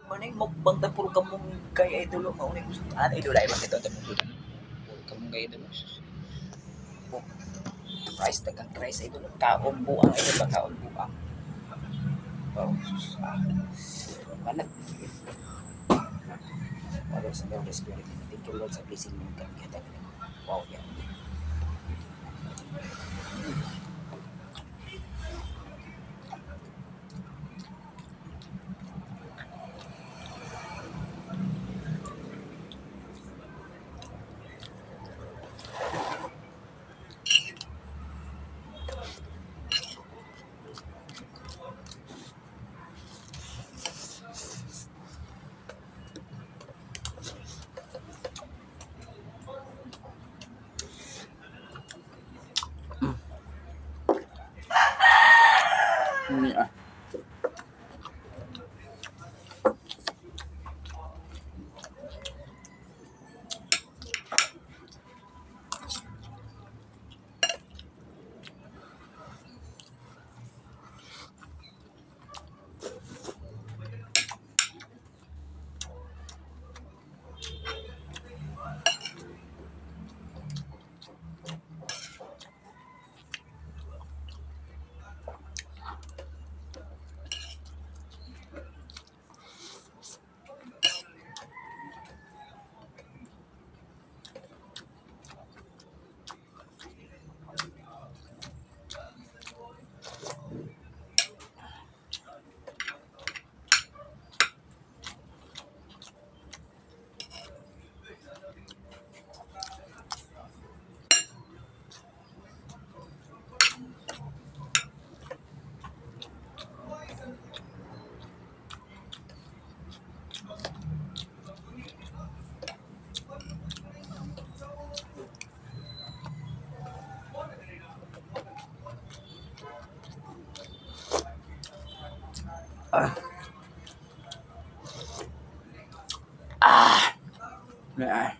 Manay mukbang ta puro kamong kay idol mo ni gusto. Ano idol ay bakit ito mo puro kamong kay idol. Rice dagang rice idol. Kaumbo ang idol ba kaumbo ang. Wow. Manat. Father, Son, and Holy Spirit. Thank you, Lord, sa blessing mo kami. Wow, yan. Ah. Ah.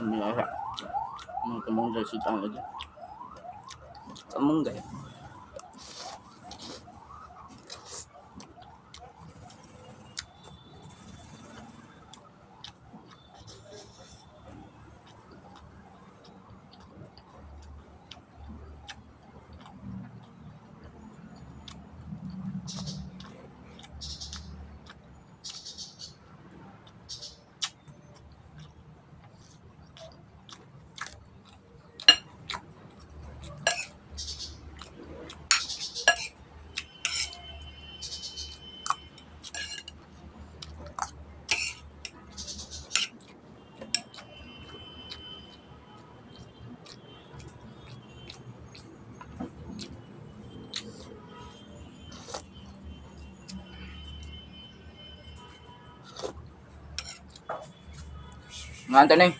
Ini ada mau kemong dari situ aja kemong gak ya ngantar nih